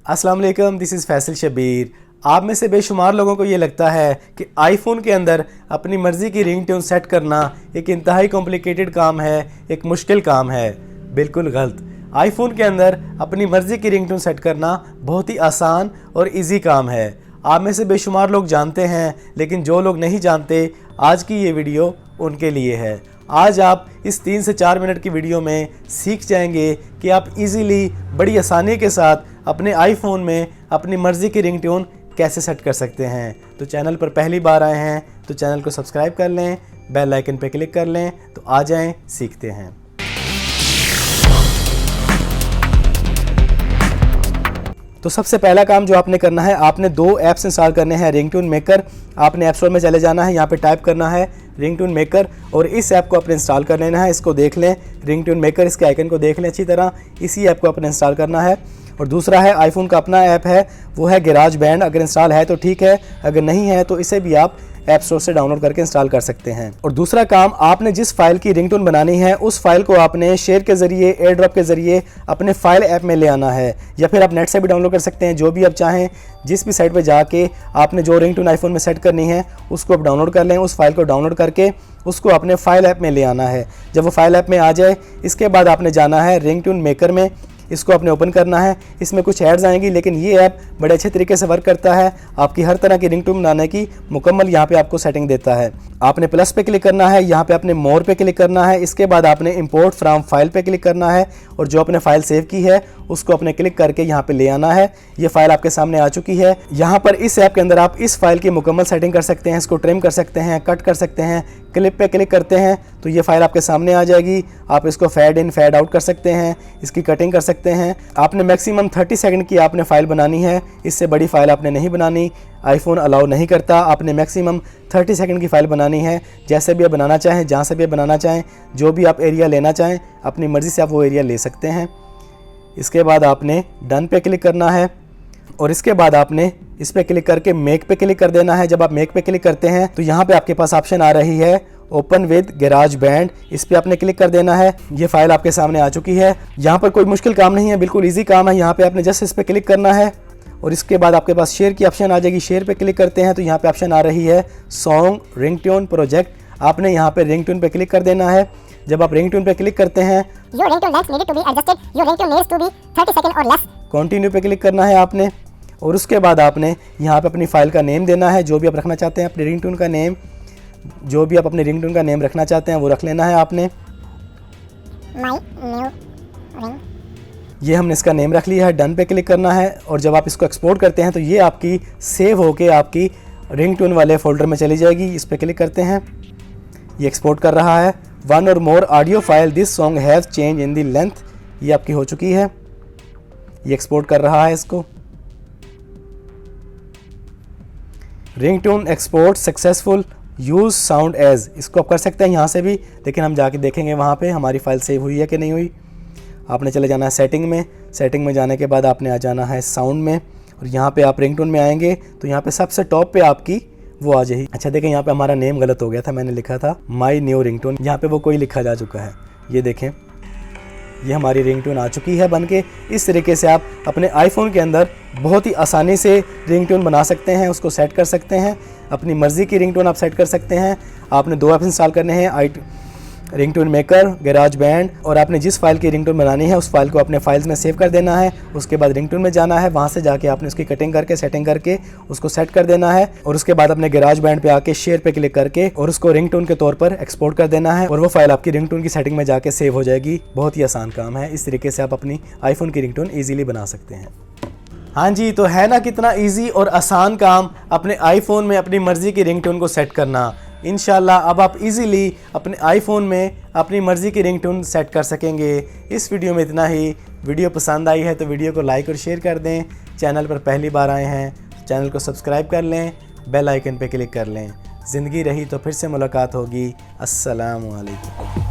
अस्सलाम वालेकुम, this is Faisal Shabir. आप में से बेशुमार लोगों को ये लगता है कि आईफोन के अंदर अपनी मर्ज़ी की रिंगटोन सेट करना एक इंतहाई कॉम्प्लिकेटेड काम है, एक मुश्किल काम है। बिल्कुल गलत। आईफोन के अंदर अपनी मर्ज़ी की रिंगटोन सेट करना बहुत ही आसान और इजी काम है। आप में से बेशुमार लोग जानते हैं, लेकिन जो लोग नहीं जानते, आज की ये वीडियो उनके लिए है। आज आप इस 3 से 4 मिनट की वीडियो में सीख जाएंगे कि आप इजीली बड़ी आसानी के साथ अपने आईफोन में अपनी मर्ज़ी की रिंगटोन कैसे सेट कर सकते हैं। तो चैनल पर पहली बार आए हैं तो चैनल को सब्सक्राइब कर लें, बेल आइकन पर क्लिक कर लें। तो आ जाएं, सीखते हैं। तो सबसे पहला काम जो आपने करना है, आपने 2 ऐप्स इंस्टॉल करने हैं। रिंगटोन मेकर, आपने ऐप स्टोर में चले जाना है, यहाँ पे टाइप करना है रिंगटोन मेकर और इस ऐप को आपने इंस्टॉल कर लेना है। इसको देख लें, रिंगटोन मेकर, इसके आइकन को देख लें अच्छी तरह। इसी ऐप को आपने इंस्टॉल करना है। और दूसरा है, आईफोन का अपना ऐप है, वो है गैराज बैंड। अगर इंस्टॉल है तो ठीक है, अगर नहीं है तो इसे भी आप ऐप स्टोर से डाउनलोड करके इंस्टॉल कर सकते हैं। और दूसरा काम, आपने जिस फाइल की रिंगटोन बनानी है उस फाइल को आपने शेयर के ज़रिए, एयर ड्रॉप के ज़रिए अपने फाइल ऐप में ले आना है, या फिर आप नेट से भी डाउनलोड कर सकते हैं। जो भी आप चाहें, जिस भी साइट पे जाके आपने जो रिंगटोन आईफोन में सेट करनी है उसको आप डाउनलोड कर लें। उस फाइल को डाउनलोड करके उसको अपने फाइल ऐप में ले आना है। जब वो फाइल ऐप में आ जाए, इसके बाद आपने जाना है रिंगटोन मेकर में, इसको आपने ओपन करना है। इसमें कुछ एड्स आएंगी, लेकिन ये ऐप बड़े अच्छे तरीके से वर्क करता है। आपकी हर तरह की रिंगटोन बनाने की मुकम्मल यहाँ पे आपको सेटिंग देता है। आपने प्लस पे क्लिक करना है, यहाँ पे आपने मोर पे क्लिक करना है। इसके बाद आपने इंपोर्ट फ्रॉम फाइल पे क्लिक करना है और जो आपने फाइल सेव की है उसको अपने क्लिक करके यहाँ पे ले आना है। ये फाइल आपके सामने आ चुकी है। यहाँ पर इस ऐप के अंदर आप इस फाइल की मुकम्मल सेटिंग कर सकते हैं, इसको ट्रिम कर सकते हैं, कट कर सकते हैं। क्लिप पे क्लिक करते हैं तो ये फाइल आपके सामने आ जाएगी। आप इसको फेड इन फेड आउट कर सकते हैं, इसकी कटिंग कर सकते हैं। आपने मैक्सिमम 30 सेकंड की आपने फ़ाइल बनानी है, इससे बड़ी फ़ाइल आपने नहीं बनानी, आईफोन अलाउ नहीं करता। आपने मैक्सिमम 30 सेकंड की फ़ाइल बनानी है। जैसे भी आप बनाना चाहें, जहाँ से भी बनाना चाहें, जो भी आप एरिया लेना चाहें, अपनी मर्ज़ी से आप वो एरिया ले सकते हैं। इसके बाद आपने डन पे क्लिक करना है और इसके बाद आपने इस पे क्लिक करके मेक पे क्लिक कर देना है। जब आप मेक पे क्लिक करते हैं तो यहाँ पे आपके पास ऑप्शन आ रही है ओपन विद गैराज बैंड, इस पे आपने क्लिक कर देना है। ये फाइल आपके सामने आ चुकी है। यहाँ पर कोई मुश्किल काम नहीं है, बिल्कुल इजी काम है। यहाँ पे आपने जस्ट इस पे क्लिक करना है और इसके बाद आपके पास शेयर की ऑप्शन आ जाएगी। शेयर पे क्लिक करते हैं तो यहाँ पे ऑप्शन आ रही है सॉन्ग रिंगटोन प्रोजेक्ट। आपने यहाँ पे रिंगटोन पे क्लिक कर देना है। जब आप रिंगटोन पे क्लिक करते हैं, Your ringtone length needed to be adjusted. Your ringtone needs to be 30 second और लेस। कंटिन्यू पे क्लिक करना है आपने और उसके बाद आपने यहाँ पे अपनी फाइल का नेम देना है, जो भी आप रखना चाहते हैं अपनी रिंगटोन का नेम, जो भी आप अपनी रिंगटोन का नेम रखना चाहते हैं वो रख लेना है आपने। My new ring। ये हमने इसका नेम रख लिया है। डन पे क्लिक करना है और जब आप इसको एक्सपोर्ट करते हैं तो ये आपकी सेव होके आपकी रिंगटोन वाले फोल्डर में चली जाएगी। इस पर क्लिक करते हैं, ये एक्सपोर्ट कर रहा है। 1 or more audio file this song have change in the length, ये आपकी हो चुकी है। ये एक्सपोर्ट कर रहा है इसको। Ringtone export successful, use sound as, इसको आप कर सकते हैं यहाँ से भी, लेकिन हम जाके देखेंगे वहाँ पे हमारी फाइल सेव हुई है कि नहीं हुई। आपने चले जाना है सेटिंग में। सेटिंग में जाने के बाद आपने आ जाना है साउंड में और यहाँ पे आप रिंगटोन में आएंगे तो यहाँ पे सबसे टॉप पे आपकी वो आ जाएगी। अच्छा देखें, यहाँ पे हमारा नेम गलत हो गया था, मैंने लिखा था माई न्यू रिंगटोन, यहाँ पे वो कोई लिखा जा चुका है। ये देखें, ये हमारी रिंगटोन आ चुकी है बनके। इस तरीके से आप अपने आईफोन के अंदर बहुत ही आसानी से रिंगटोन बना सकते हैं, उसको सेट कर सकते हैं। अपनी मर्ज़ी की रिंगटोन आप सेट कर सकते हैं। आपने 2 ऐप इंस्टॉल करने हैं, रिंगटोन मेकर, गैराज बैंड, और आपने जिस फाइल की रिंगटोन बनानी है उस फाइल को अपने फाइल्स में सेव कर देना है। उसके बाद रिंगटोन में जाना है, वहाँ से जाके आपने उसकी कटिंग करके, सेटिंग करके उसको सेट कर देना है और उसके बाद अपने गैराज बैंड पे आके शेयर पे क्लिक करके और उसको रिंगटोन के तौर पर एक्सपोर्ट कर देना है और वो फाइल आपकी रिंगटोन की सेटिंग में जाके सेव हो जाएगी। बहुत ही आसान काम है। इस तरीके से आप अपनी आईफोन की रिंगटोन ईजिली बना सकते हैं। हाँ जी, तो है ना कितना इजी और आसान काम अपने आईफोन में अपनी मर्ज़ी की रिंगटोन को सेट करना। इंशाल्लाह अब आप इजीली अपने आईफोन में अपनी मर्ज़ी की रिंगटोन सेट कर सकेंगे। इस वीडियो में इतना ही। वीडियो पसंद आई है तो वीडियो को लाइक और शेयर कर दें। चैनल पर पहली बार आए हैं तो चैनल को सब्सक्राइब कर लें, बेल आइकन पर क्लिक कर लें। ज़िंदगी रही तो फिर से मुलाकात होगी। अस्सलामु अलैकुम।